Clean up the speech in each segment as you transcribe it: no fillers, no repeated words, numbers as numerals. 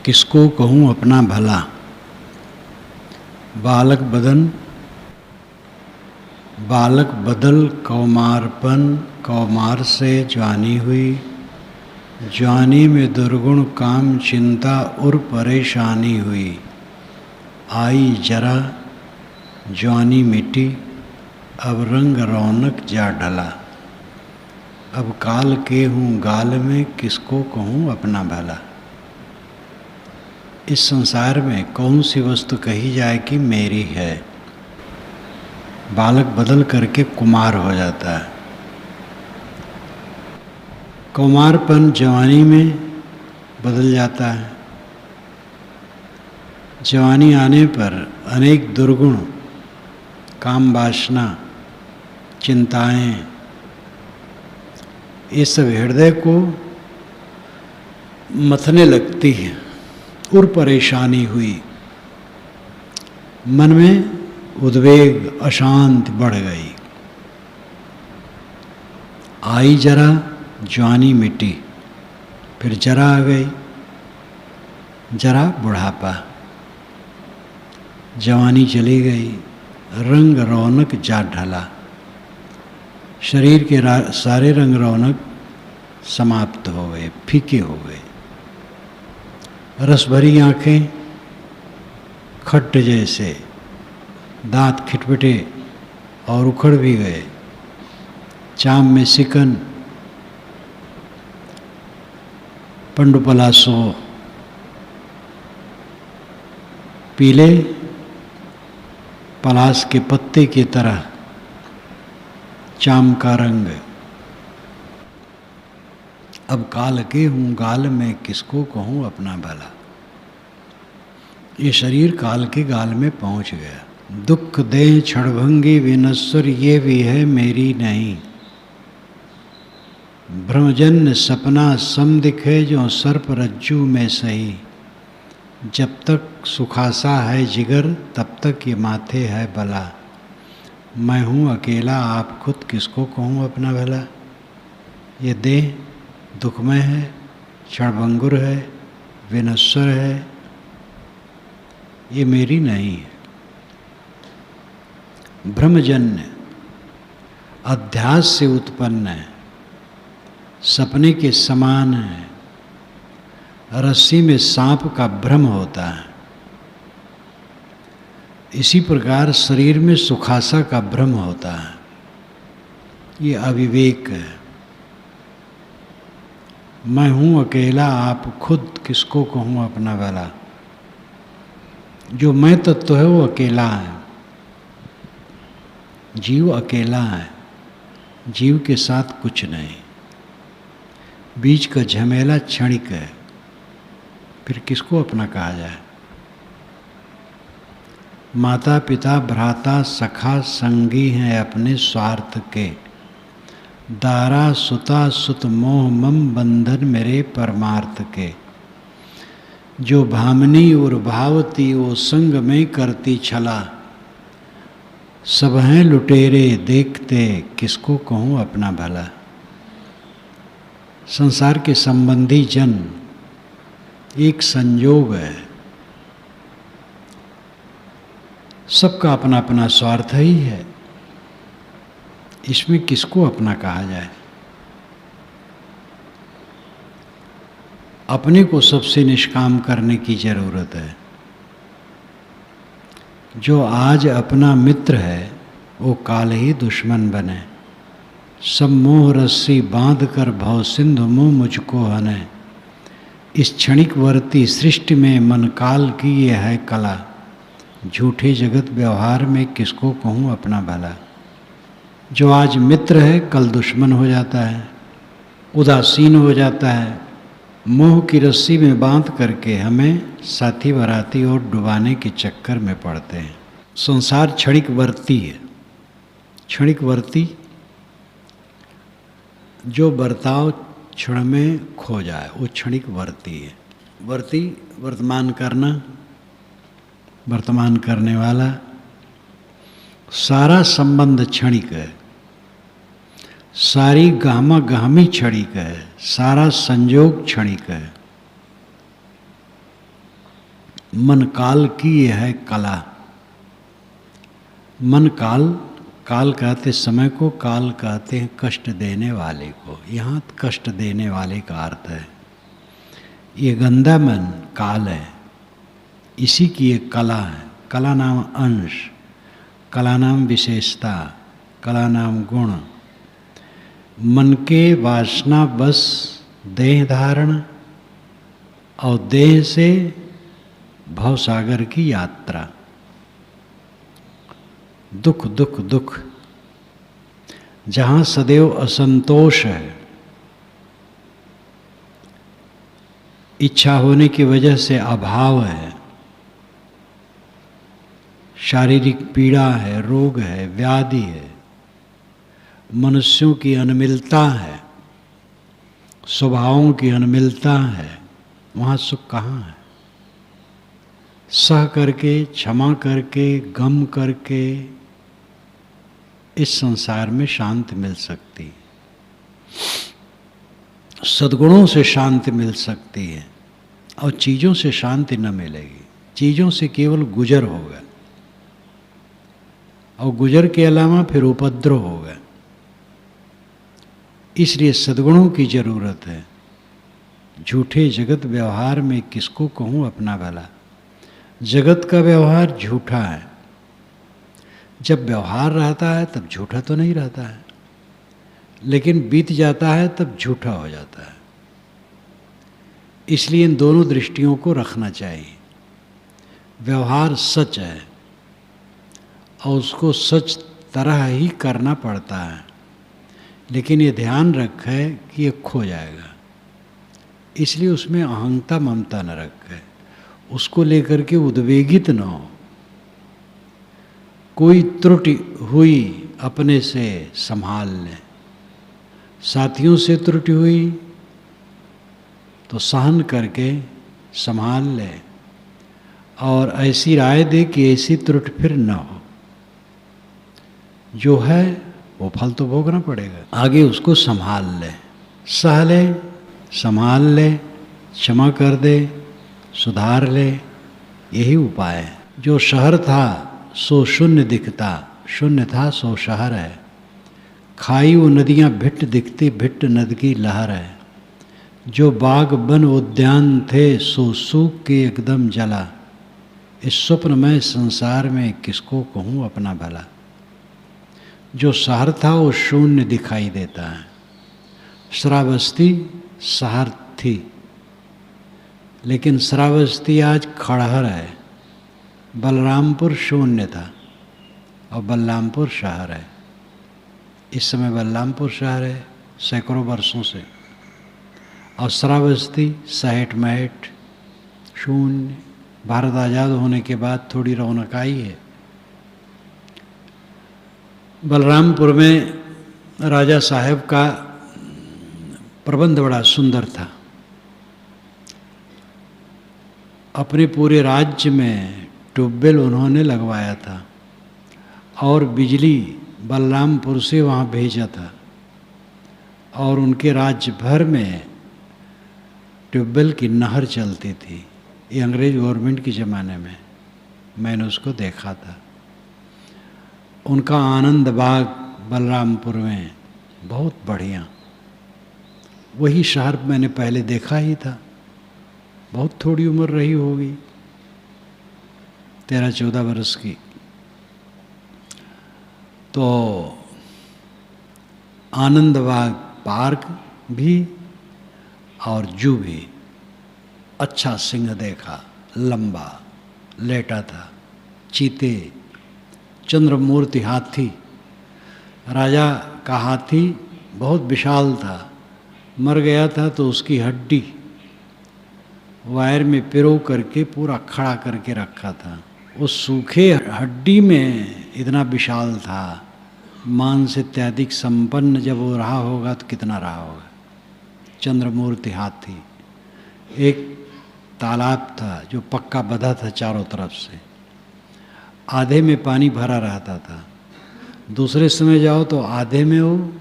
किसको कहूँ अपना भला। बालक बदल कौमारपन, कौमार से जवानी हुई। जवानी में दुर्गुण काम चिंता और परेशानी हुई। आई जरा जवानी मिटी, अब रंग रौनक जा ढला। अब काल के हूँ गाल में, किसको कहूँ अपना भला। इस संसार में कौन सी वस्तु कही जाए कि मेरी है। बालक बदल करके कुमार हो जाता है। कौमारपन जवानी में बदल जाता है। जवानी आने पर अनेक दुर्गुण, काम वासना, चिंताएं, ये सब हृदय को मथने लगती है और परेशानी हुई। मन में उद्वेग, अशांति बढ़ गई। आई जरा जवानी मिटी, फिर जरा आ गई, जरा बुढ़ापा। जवानी चली गई, रंग रौनक जा ढला। शरीर के सारे रंग रौनक समाप्त हो गए, फीके हो गए। रस भरी आँखें खट्ट जैसे, दांत खिटपिटे और उखड़ भी गए। चाम में सिकन, पंडुपलासो, पीले पलास के पत्ते की तरह चाम का रंग। अब काल के हूँ गाल में, किसको कहूँ अपना भला। ये शरीर काल के गाल में पहुँच गया। दुख दे क्षणभंगी विनश्वर, ये भी है मेरी नहीं। भ्रमजन्य सपना सम दिखे, जो सर्प रज्जू में सही। जब तक सुखासा है जिगर, तब तक ये माथे है बला। मैं हूँ अकेला, आप खुद किसको कहूँ अपना भला। ये देह दुखमय है, क्षणभंगुर है, विनश्वर है, ये मेरी नहीं है। भ्रमजन्य, अध्यास से उत्पन्न है, सपने के समान है। रस्सी में सांप का भ्रम होता है, इसी प्रकार शरीर में सुखासा का भ्रम होता है। ये अविवेक है। मैं हूँ अकेला, आप खुद किसको कहूँ अपना भला। जो मैं तत्व है वो अकेला है। जीव अकेला है, जीव के साथ कुछ नहीं। बीच का झमेला क्षणिक है, फिर किसको अपना कहा जाए। माता पिता भ्राता सखा संगी हैं अपने स्वार्थ के। दारा सुता सुत मोह मम बंधन मेरे परमार्थ के। जो भामनी और भावती वो संग में करती छला। सब हैं लुटेरे देखते, किसको कहूँ अपना भला। संसार के संबंधी जन एक संयोग है। सबका अपना अपना स्वार्थ ही है, इसमें किसको अपना कहा जाए। अपने को सबसे निष्काम करने की जरूरत है। जो आज अपना मित्र है वो काल ही दुश्मन बने। सब मोह रस्सी बांध कर भव सिंधु मुँह मुझको हने। इस क्षणिक वर्ती सृष्टि में मन काल की ये है कला। झूठे जगत व्यवहार में किसको कहूँ अपना भला। जो आज मित्र है कल दुश्मन हो जाता है, उदासीन हो जाता है। मोह की रस्सी में बांध करके हमें साथी बराती और डुबाने के चक्कर में पड़ते हैं। संसार क्षणिक वर्ती है। क्षणिक वर्ती, जो बर्ताव क्षण में खो जाए वो क्षणिक वर्ती है। वर्ती वर्तमान करना, वर्तमान करने वाला। सारा संबंध क्षणिक है, सारी गहमा गहमी क्षणिक है, सारा संयोग क्षणिक है। मन काल की यह है कला। मन काल, काल कहते समय को, काल कहते हैं कष्ट देने वाले को। यहाँ कष्ट देने वाले का अर्थ है। ये गंदा मन काल है, इसी की एक कला है। कला नाम अंश, कला नाम विशेषता, कला नाम गुण। मन के वासना बस देह धारण और देह से भवसागर की यात्रा। दुख दुख दुख, जहाँ सदैव असंतोष है, इच्छा होने की वजह से अभाव है, शारीरिक पीड़ा है, रोग है, व्याधि है, मनुष्यों की अनमिलता है, स्वभावों की अनमिलता है, वहाँ सुख कहाँ है? सह करके, क्षमा करके, गम करके इस संसार में शांति मिल सकती है। सद्गुणों से शांति मिल सकती है और चीज़ों से शांति न मिलेगी। चीज़ों से केवल गुजर होगा और गुजर के अलावा फिर उपद्रव होगा। इसलिए सद्गुणों की जरूरत है। झूठे जगत व्यवहार में किसको कहूँ अपना भला? जगत का व्यवहार झूठा है। जब व्यवहार रहता है तब झूठा तो नहीं रहता है, लेकिन बीत जाता है तब झूठा हो जाता है। इसलिए इन दोनों दृष्टियों को रखना चाहिए। व्यवहार सच है और उसको सच तरह ही करना पड़ता है, लेकिन ये ध्यान रखे कि ये खो जाएगा। इसलिए उसमें अहंता ममता न रखे, उसको लेकर के उद्वेगित न हो। कोई त्रुटि हुई अपने से संभाल लें, साथियों से त्रुटि हुई तो सहन करके संभाल ले और ऐसी राय दे कि ऐसी त्रुटि फिर न हो। जो है वो फल तो भोगना पड़ेगा, आगे उसको संभाल ले, सह ले, संभाल ले, क्षमा कर दे, सुधार ले। यही उपाय है। जो शहर था सो शून्य दिखता, शून्य था सो शहर है। खाई वो नदियाँ भिट्ट दिखती, भिट्ट नद की लहर है। जो बाग बन उद्यान थे सो सूख के एकदम जला। इस स्वप्नमय संसार में किसको कहूँ अपना भला? जो शहर था वो शून्य दिखाई देता है। श्रावस्ती शहर थी, लेकिन श्रावस्ती आज खड़हर है। बलरामपुर शून्य था और बलरामपुर शहर है। इस समय बलरामपुर शहर है सैकड़ों वर्षों से, और श्रावस्ती सहेट महट शून्य। भारत आज़ाद होने के बाद थोड़ी रौनक आई है। बलरामपुर में राजा साहब का प्रबंध बड़ा सुंदर था। अपने पूरे राज्य में ट्यूबवेल उन्होंने लगवाया था और बिजली बलरामपुर से वहाँ भेजा था, और उनके राज्य भर में ट्यूबवेल की नहर चलती थी। ये अंग्रेज गवर्नमेंट के ज़माने में मैंने उसको देखा था। उनका आनंद बाग बलरामपुर में बहुत बढ़िया, वही शहर मैंने पहले देखा ही था। बहुत थोड़ी उम्र रही होगी, 13-14 वर्ष की। तो आनंद बाग पार्क भी और जू भी। अच्छा सिंह देखा, लंबा लेटा था, चीते, चंद्रमूर्ति हाथी। राजा का हाथी बहुत विशाल था, मर गया था तो उसकी हड्डी वायर में पिरो करके पूरा खड़ा करके रखा था। उस सूखे हड्डी में इतना विशाल था, मांस इत्यादि संपन्न जब वो रहा होगा तो कितना रहा होगा। चंद्रमूर्ति हाथी। एक तालाब था जो पक्का बंधा था चारों तरफ से, आधे में पानी भरा रहता था। दूसरे समय जाओ तो आधे में वो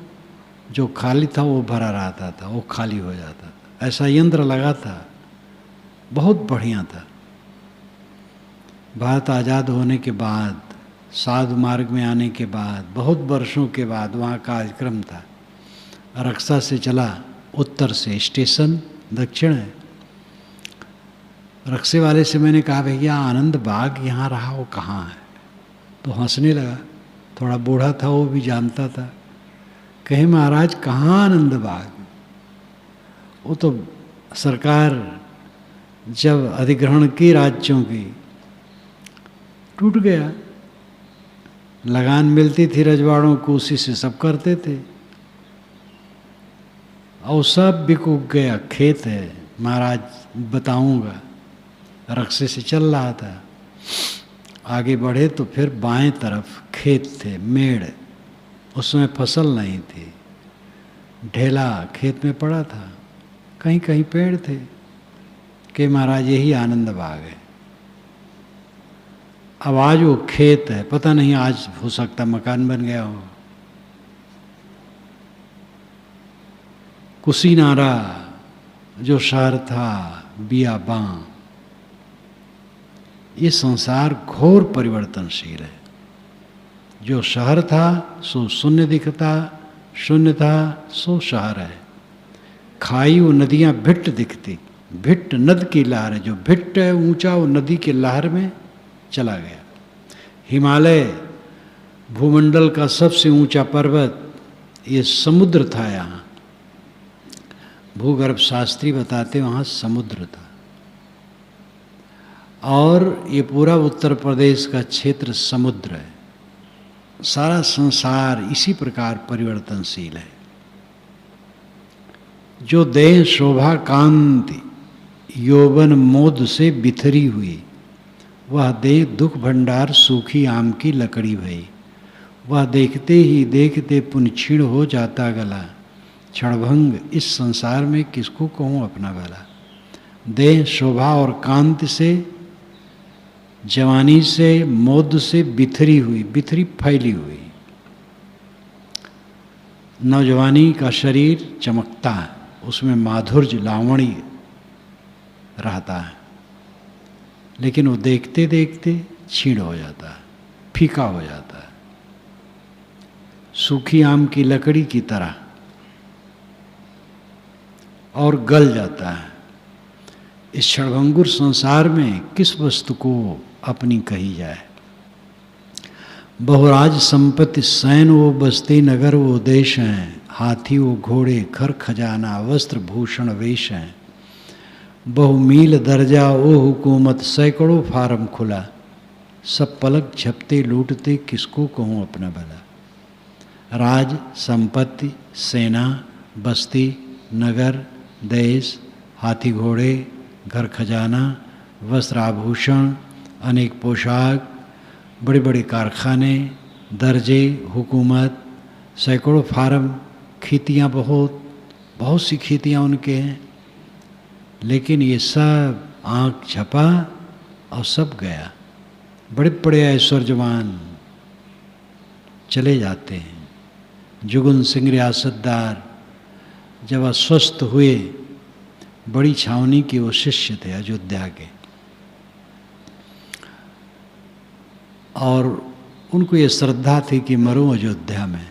जो खाली था वो भरा रहता था, वो खाली हो जाता था। ऐसा यंत्र लगा था, बहुत बढ़िया था। भारत आज़ाद होने के बाद, साधु मार्ग में आने के बाद, बहुत वर्षों के बाद वहाँ कार्यक्रम था। रक्सा से चला, उत्तर से स्टेशन दक्षिण है। रक्से वाले से मैंने कहा भैया आनंद बाग यहाँ रहा, वो कहाँ है? तो हंसने लगा, थोड़ा बूढ़ा था, वो भी जानता था। कहे महाराज कहाँ आनंद बाग? वो तो सरकार जब अधिग्रहण की राज्यों की, टूट गया। लगान मिलती थी रजवाड़ों को, उसी से सब करते थे, और सब बिक उग गया। खेत है महाराज, बताऊंगा। रक्से से चल रहा था, आगे बढ़े तो फिर बाएं तरफ खेत थे, मेड़, उसमें फसल नहीं थी, ढेला खेत में पड़ा था, कहीं कहीं पेड़ थे। कि महाराज यही आनंद बाग है। अब आज वो खेत है, पता नहीं आज हो सकता मकान बन गया हो। कुशीनारा जो शहर था, बियाबां, ये संसार घोर परिवर्तनशील है। जो शहर था सो शून्य दिखता, शून्य था सो शहर है। खाई वो नदियाँ भिट्ट दिखती, भिट्ट नद की लहर है, जो भिट्ट है ऊंचा, वो नदी के लहर में चला गया। हिमालय भूमंडल का सबसे ऊंचा पर्वत, ये समुद्र था। यहाँ भूगर्भ शास्त्री बताते वहाँ समुद्र था। और ये पूरा उत्तर प्रदेश का क्षेत्र समुद्र है। सारा संसार इसी प्रकार परिवर्तनशील है। जो देह शोभा कांति यौवन मोद से बिथरी हुई, वह देह दुख भंडार सूखी आम की लकड़ी भई। वह देखते ही देखते पुन क्षीण हो जाता गला, क्षणभंग इस संसार में किसको कहूँ अपना भला। देह शोभा और कांति से, जवानी से, मोद से बिथरी हुई, बिथरी फैली हुई। नौजवानी का शरीर चमकता है, उसमें माधुर्य लावण्य रहता है, लेकिन वो देखते देखते क्षीण हो जाता है, फीका हो जाता है, सूखी आम की लकड़ी की तरह, और गल जाता है। इस क्षणभंगुर संसार में किस वस्तु को अपनी कही जाए। बहुराज संपत्ति सैन वो बस्ती नगर वो देश हैं, हाथी वो घोड़े खर खजाना वस्त्र भूषण वेश हैं। बहुमील दर्जा ओ हुकूमत सैकड़ों फार्म खुला, सब पलक झपते लूटते किसको कहूँ अपना भला। राज संपत्ति सेना बस्ती नगर देश, हाथी घोड़े घर खजाना वस्त्र आभूषण अनेक पोशाक, बड़े बड़े कारखाने, दर्जे, हुकूमत, सैकड़ों फार्म, खेतियाँ बहुत सी खेतियाँ उनके हैं, लेकिन ये सब आँख झपा और सब गया। बड़े बड़े ऐश्वर्यवान चले जाते हैं। जुगन सिंह रियासतदार जब अस्वस्थ हुए, बड़ी छावनी के वो शिष्य थे अयोध्या के, और उनको ये श्रद्धा थी कि मरूं अयोध्या में।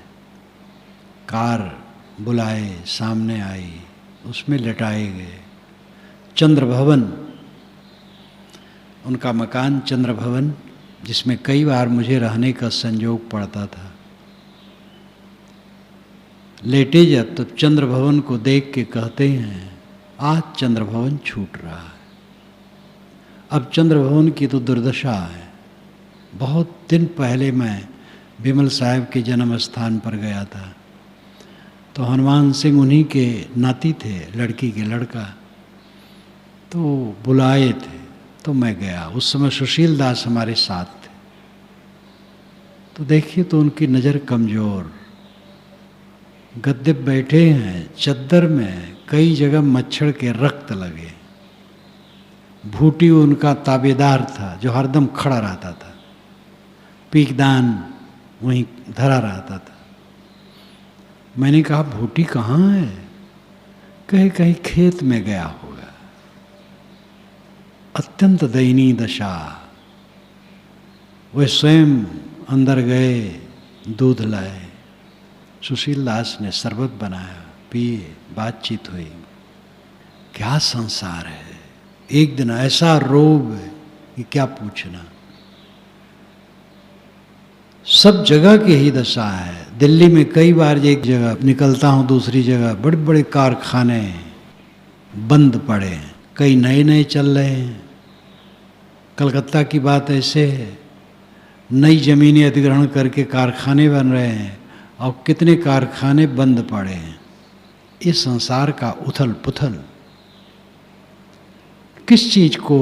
कार बुलाए, सामने आई, उसमें लटाए गए। चंद्र भवन, उनका मकान चंद्र भवन, जिसमें कई बार मुझे रहने का संयोग पड़ता था। लेटे जब तब चंद्र भवन को देख के कहते हैं आज चंद्र भवन छूट रहा है। अब चंद्र भवन की तो दुर्दशा है। बहुत दिन पहले मैं विमल साहब के जन्म स्थान पर गया था, तो हनुमान सिंह उन्हीं के नाती थे, लड़की के लड़का, तो बुलाए थे तो मैं गया। उस समय सुशील दास हमारे साथ थे। तो देखिए तो उनकी नज़र कमज़ोर, गद्दे बैठे हैं, चद्दर में कई जगह मच्छर के रक्त लगे। भूटी उनका ताबेदार था जो हरदम खड़ा रहता था, पीकदान वहीं धरा रहता था। मैंने कहा भूटी कहाँ है? कहे कहीं खेत में गया होगा। अत्यंत दयनीय दशा। वे स्वयं अंदर गए, दूध लाए, सुशील दास ने शरबत बनाया, पिए, बातचीत हुई। क्या संसार है! एक दिन ऐसा रोब कि क्या पूछना। सब जगह की ही दशा है। दिल्ली में कई बार एक जगह निकलता हूँ, दूसरी जगह बड़े बड़े कारखाने बंद पड़े हैं, कई नए नए चल रहे हैं। कलकत्ता की बात ऐसे है, नई जमीनें अधिग्रहण करके कारखाने बन रहे हैं और कितने कारखाने बंद पड़े हैं। इस संसार का उथल पुथल, किस चीज को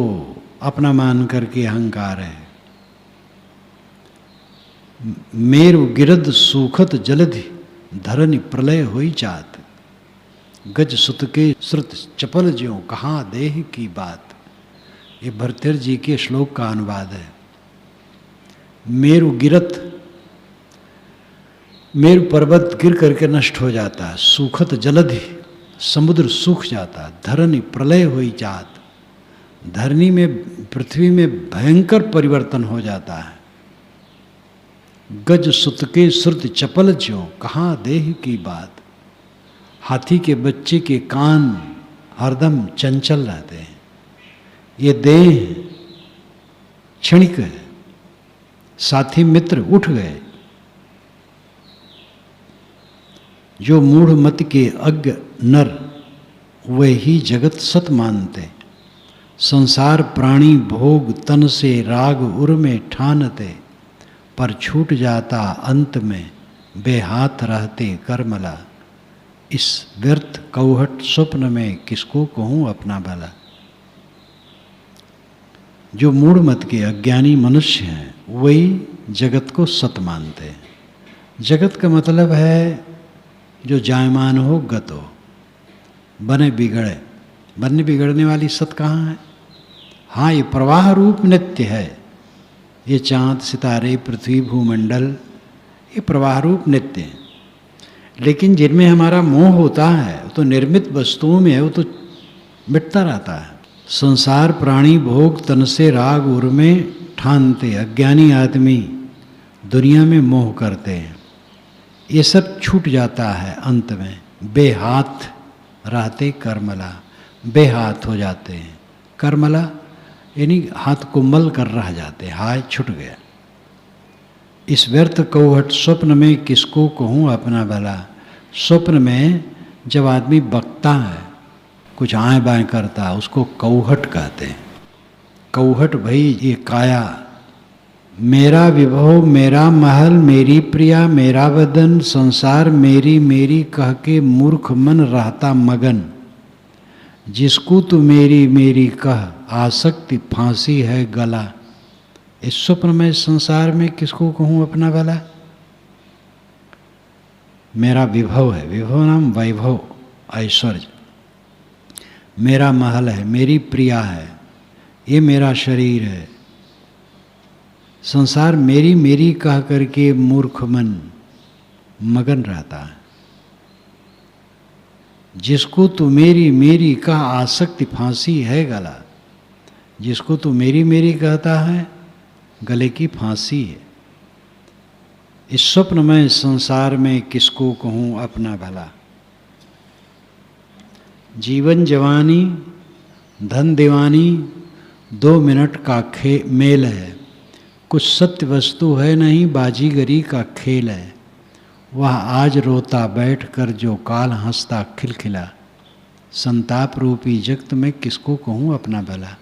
अपना मान करके अहंकार है। मेरु गिरद सूखत जलधि धरनि प्रलय होई जात, गज सुत के श्रुत चपल ज्यों कहाँ देह की बात। ये भरतेर जी के श्लोक का अनुवाद है। मेरु गिरत, मेरु पर्वत गिर करके नष्ट हो जाता है। सूखत जलधि, समुद्र सूख जाता है। धरनि प्रलय होई जात, धरनी में, पृथ्वी में भयंकर परिवर्तन हो जाता है। गज सुत के श्रुत चपल ज्यों कहाँ देह की बात। हाथी के बच्चे के कान हरदम चंचल रहते हैं। ये देह क्षणिक है। साथी मित्र उठ गए। जो मूढ़ मत के अज्ञ नर, वे ही जगत सत मानते। संसार प्राणी भोग तन से राग उर में ठानते, पर छूट जाता अंत में बेहाथ रहते कर्मला। इस व्यर्थ कौहट स्वप्न में किसको कहूँ अपना भला। जो मूढ़ मत के अज्ञानी मनुष्य हैं वही जगत को सत मानते हैं। जगत का मतलब है जो जायमान हो, गत हो, बने बिगड़े। बनने बिगड़ने वाली सत कहाँ है? हाँ, ये प्रवाह रूप नित्य है। ये चाँद, सितारे, पृथ्वी, भूमंडल, ये प्रवाह रूप नित्य है। लेकिन जिनमें हमारा मोह होता है तो निर्मित वस्तुओं में है, वो तो मिटता रहता है। संसार प्राणी भोग तन से राग उर में ठानते। अज्ञानी आदमी दुनिया में मोह करते हैं। ये सब छूट जाता है अंत में। बेहाथ रहते कर्मला, बेहाथ हो जाते हैं। कर्मला यानी हाथ को मल कर रह जाते, हाय छूट गया। इस व्यर्थ कौहट स्वप्न में किसको कहूँ अपना भला। स्वप्न में जब आदमी बकता है, कुछ आए बाएं करता है, उसको कौहट कहते हैं। कौहट भाई ये काया। मेरा विभव, मेरा महल, मेरी प्रिया, मेरा वदन, संसार मेरी मेरी कह के मूर्ख मन रहता मगन। जिसको तू मेरी मेरी कह, आसक्ति फांसी है गला। इस स्वप्न में, संसार में किसको कहूँ अपना भला। मेरा विभव है, विभव नाम वैभव, ऐश्वर्य। मेरा महल है, मेरी प्रिया है, ये मेरा शरीर है। संसार मेरी मेरी कह करके मूर्ख मन मगन रहता है। जिसको तू मेरी मेरी कह, आसक्ति फांसी है गला। जिसको तू मेरी मेरी कहता है, गले की फांसी है। इस स्वप्न में, संसार में किसको कहूँ अपना भला। जीवन जवानी धन दीवानी 2 मिनट का मेल है। कुछ सत्य वस्तु है नहीं, बाजीगरी का खेल है। वह आज रोता बैठ कर जो काल हंसता खिलखिला। संताप रूपी जगत में किसको कहूँ अपना भला।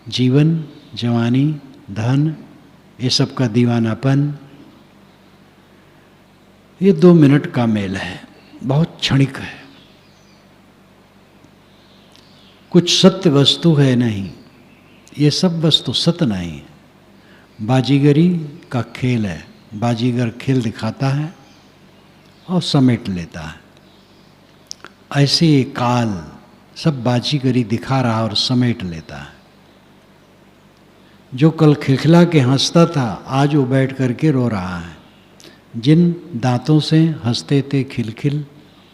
जीवन जवानी धन ये सब का दीवानापन, ये 2 मिनट का मेल है, बहुत क्षणिक है। कुछ सत्य वस्तु है नहीं, ये सब वस्तु सत्य नहीं है। बाजीगरी का खेल है। बाजीगर खेल दिखाता है और समेट लेता है। ऐसे काल सब बाजीगरी दिखा रहा और समेट लेता है। जो कल खिलखिला के हंसता था, आज वो बैठ करके रो रहा है। जिन दांतों से हंसते थे खिलखिल,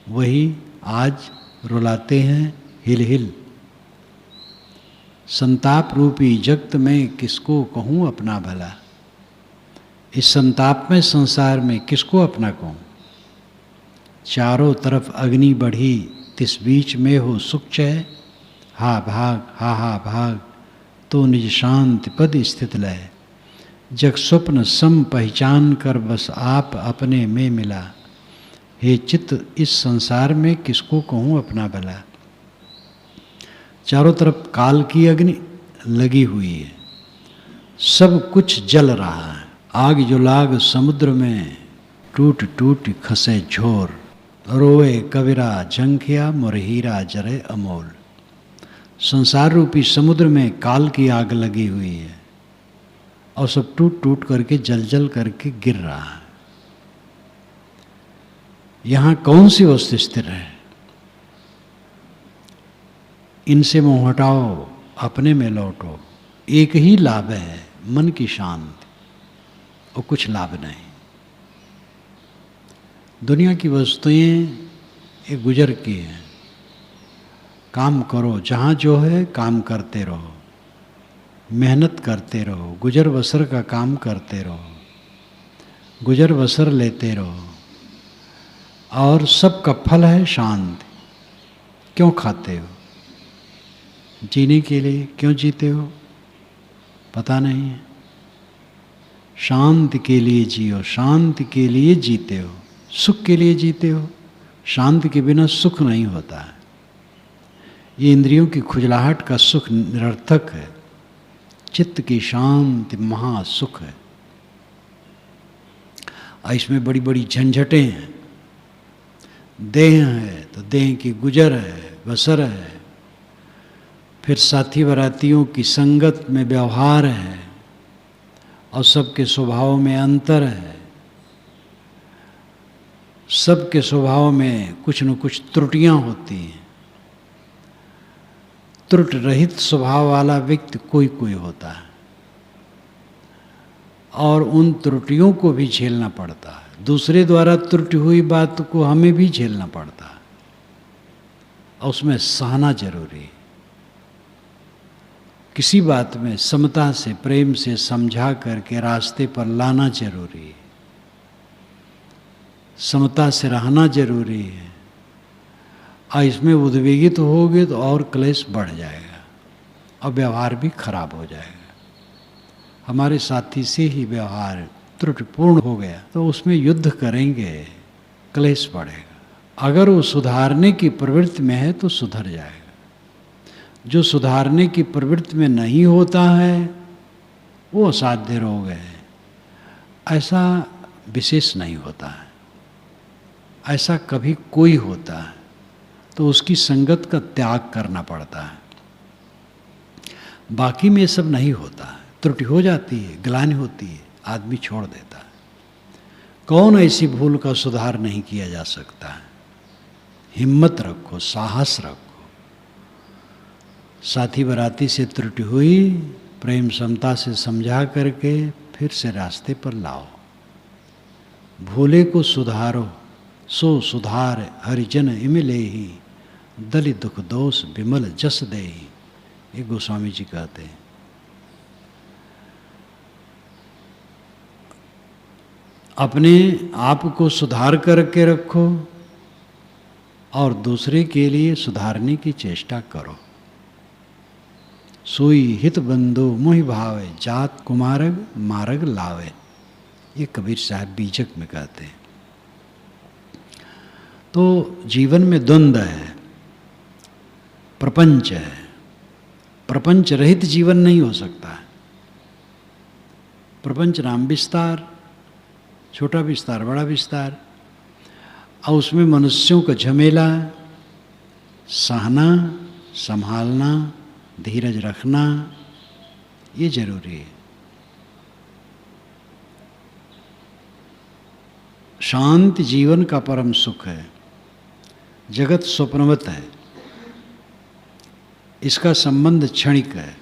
वही आज रुलाते हैं हिल हिल। संताप रूपी जगत में किसको कहूँ अपना भला। इस संताप में संसार में किसको अपना कहूँ। चारों तरफ अग्नि बढ़ी तिस बीच में हो सुख चय, हा भाग तो निज शांति पद स्थित लय। जग स्वप्न सम पहचान कर बस आप अपने में मिला। हे चित्त इस संसार में किसको कहूँ अपना भला। चारों तरफ काल की अग्नि लगी हुई है, सब कुछ जल रहा है। आग जो लाग समुद्र में टूट टूट खसे झोर। रोए कविरा झंखिया मुरहीरा जरे अमोल। संसार रूपी समुद्र में काल की आग लगी हुई है और सब टूट टूट करके जल जल करके गिर रहा है। यहाँ कौन सी वस्तु स्थिर है। इनसे मोह हटाओ, अपने में लौटो। एक ही लाभ है, मन की शांति, और कुछ लाभ नहीं। दुनिया की वस्तुएं एक गुजर की हैं। काम करो, जहाँ जो है काम करते रहो, मेहनत करते रहो, गुजर बसर का काम करते रहो, गुजर बसर लेते रहो, और सबका फल है शांति। क्यों खाते हो? जीने के लिए। क्यों जीते हो? पता नहीं है। शांति के लिए जियो, शांति के लिए जीते हो, सुख के लिए जीते हो। शांति के बिना सुख नहीं होता है। ये इंद्रियों की खुजलाहट का सुख निरर्थक है। चित्त की शांति महासुख है। और इसमें बड़ी बड़ी झंझटें हैं। देह है तो देह की गुजर है, बसर है, फिर साथी बरातियों की संगत में व्यवहार है, और सबके स्वभाव में अंतर है। सबके स्वभाव में कुछ न कुछ त्रुटियां होती हैं। त्रुटि रहित स्वभाव वाला व्यक्ति कोई कोई होता है, और उन त्रुटियों को भी झेलना पड़ता है। दूसरे द्वारा त्रुटि हुई बात को हमें भी झेलना पड़ता है, और उसमें सहना जरूरी है। किसी बात में समता से, प्रेम से समझा करके रास्ते पर लाना जरूरी है। समता से रहना जरूरी है। और इसमें उद्वेगित होगे तो और क्लेश बढ़ जाएगा और व्यवहार भी खराब हो जाएगा। हमारे साथी से ही व्यवहार त्रुटिपूर्ण हो गया तो उसमें युद्ध करेंगे, क्लेश बढ़ेगा। अगर वो सुधारने की प्रवृत्ति में है तो सुधर जाएगा। जो सुधारने की प्रवृत्ति में नहीं होता है वो असाध्य रोग है। ऐसा विशेष नहीं होता है। ऐसा कभी कोई होता है तो उसकी संगत का त्याग करना पड़ता है। बाकी में ये सब नहीं होता है। त्रुटि हो जाती है, ग्लानि होती है, आदमी छोड़ देता है। कौन ऐसी भूल का सुधार नहीं किया जा सकता है। हिम्मत रखो, साहस रखो। साथी बराती से त्रुटि हुई, प्रेम समता से समझा करके फिर से रास्ते पर लाओ। भूले को सुधारो, सो सुधार हरिजन इमिले ही, दलि दुख दोष विमल जस दे। ये गोस्वामी जी कहते हैं। अपने आप को सुधार करके रखो और दूसरे के लिए सुधारने की चेष्टा करो। सोई हित बंधु मोहि भावे, जात कुमारग मार्ग लावे। ये कबीर साहब बीजक में कहते हैं। तो जीवन में द्वंद्व है, प्रपंच है। प्रपंच रहित जीवन नहीं हो सकता है। प्रपंच नाम विस्तार, छोटा विस्तार, बड़ा विस्तार, और उसमें मनुष्यों का झमेला, सहना, संभालना, धीरज रखना, ये जरूरी है। शांति जीवन का परम सुख है। जगत स्वप्नवत है, इसका संबंध क्षणिक है।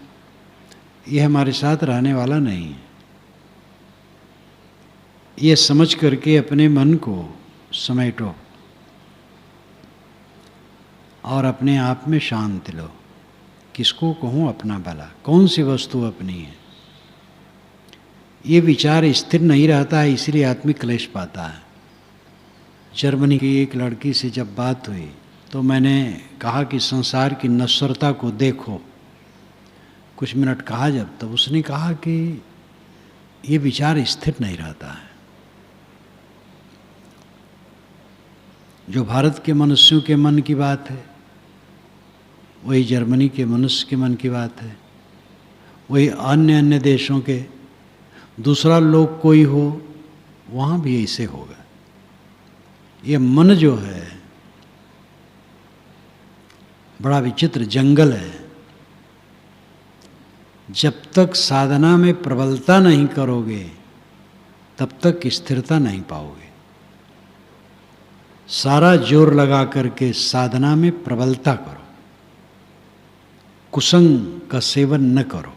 यह हमारे साथ रहने वाला नहीं है। ये समझ करके अपने मन को समेटो और अपने आप में शांति लो किसको कहूँ अपना भला, कौन सी वस्तु अपनी है? ये विचार स्थिर नहीं रहता है, इसलिए आदमी क्लेश पाता है। जर्मनी की एक लड़की से जब बात हुई तो मैंने कहा कि संसार की नश्वरता को देखो। कुछ मिनट कहा जब, तब उसने कहा कि ये विचार स्थिर नहीं रहता है। जो भारत के मनुष्यों के मन की बात है वही जर्मनी के मनुष्य के मन की बात है, वही अन्य अन्य देशों के, दूसरा लोग कोई हो वहाँ भी ऐसे होगा। ये मन जो है बड़ा विचित्र जंगल है। जब तक साधना में प्रबलता नहीं करोगे तब तक स्थिरता नहीं पाओगे। सारा जोर लगा करके साधना में प्रबलता करो, कुसंग का सेवन न करो।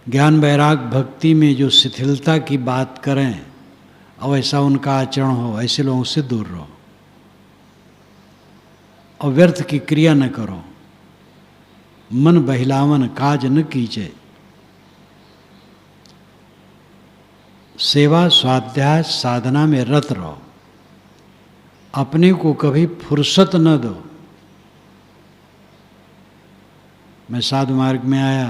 ज्ञान वैराग भक्ति में जो शिथिलता की बात करें और ऐसा उनका आचरण हो, ऐसे लोगों से दूर रहो। और व्यर्थ की क्रिया न करो, मन बहिलावन काज न कीजिए। सेवा स्वाध्याय साधना में रत रहो, अपने को कभी फुर्सत न दो। मैं साधु मार्ग में आया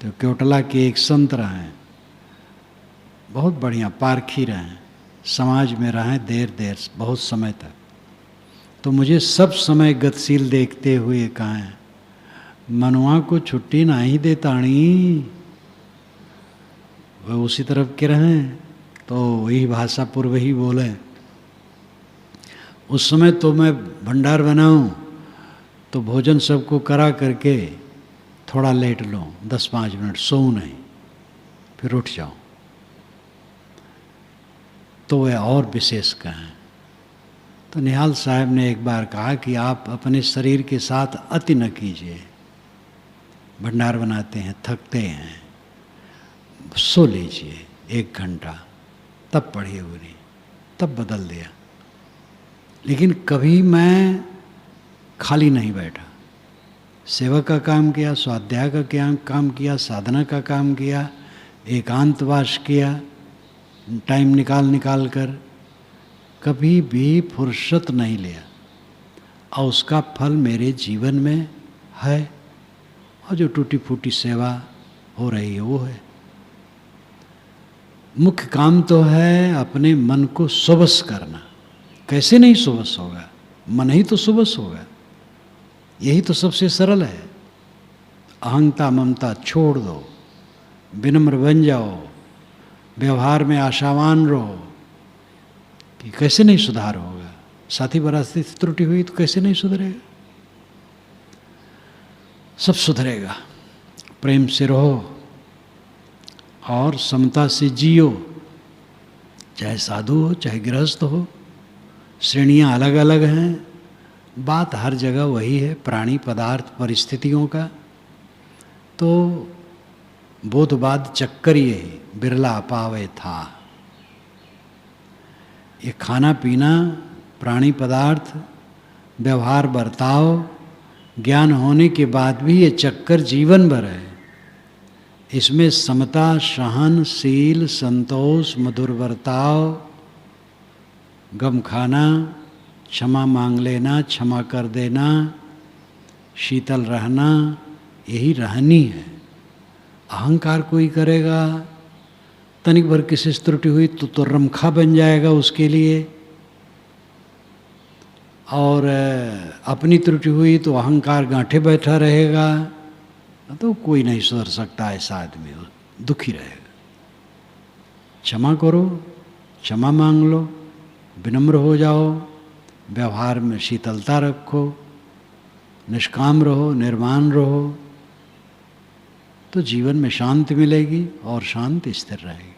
तो क्योटला के एक संत रहे, बहुत बढ़िया पारखी रहे, समाज में रहे देर बहुत समय तक। तो मुझे सब समय गतिशील देखते हुए कहें, मनुआ को छुट्टी नहीं देताणी। वह उसी तरफ के रहें तो वही भाषा पूर्व ही बोले। उस समय तो मैं भंडार बनाऊं तो भोजन सबको करा करके थोड़ा लेट लो, 10-5 मिनट सोऊं नहीं, फिर उठ जाओ। तो वह और विशेष कहें। तो निहाल साहब ने एक बार कहा कि आप अपने शरीर के साथ अति न कीजिए। भंडार बनाते हैं, थकते हैं, सो लीजिए 1 घंटा, तब पढ़िए उन्हें, तब बदल दिया। लेकिन कभी मैं खाली नहीं बैठा, सेवा का काम किया, स्वाध्याय का काम किया, साधना का काम किया, एकांतवास किया, टाइम निकाल कर, कभी भी फुर्सत नहीं लिया। और उसका फल मेरे जीवन में है, और जो टूटी फूटी सेवा हो रही है वो है। मुख्य काम तो है अपने मन को सुबस करना। कैसे नहीं सुबस होगा? मन ही तो सुबस होगा। यही तो सबसे सरल है। अहंता ममता छोड़ दो, विनम्र बन जाओ, व्यवहार में आशावान रहो। कि कैसे नहीं सुधार होगा? साथी बराती त्रुटि हुई तो कैसे नहीं सुधरेगा? सब सुधरेगा। प्रेम से रहो और समता से जियो, चाहे साधु हो चाहे गृहस्थ हो। श्रेणियाँ अलग अलग हैं, बात हर जगह वही है, प्राणी पदार्थ परिस्थितियों का। तो बोधबाद चक्कर ये बिरला पावे था। ये खाना पीना, प्राणी पदार्थ, व्यवहार बर्ताव, ज्ञान होने के बाद भी ये चक्कर जीवन भर है। इसमें समता, सहनशील, संतोष, मधुर बर्ताव, गम खाना, क्षमा मांग लेना, क्षमा कर देना, शीतल रहना, यही रहनी है। अहंकार कोई करेगा, तनिक भर किसी से त्रुटि हुई तो रमखा बन जाएगा उसके लिए, और अपनी त्रुटि हुई तो अहंकार गांठे बैठा रहेगा। तो कोई नहीं सुधर सकता, ऐसा आदमी दुखी रहेगा। क्षमा करो, क्षमा मांग लो, विनम्र हो जाओ, व्यवहार में शीतलता रखो, निष्काम रहो, निर्माण रहो, तो जीवन में शांति मिलेगी और शांति स्थिर रहेगी।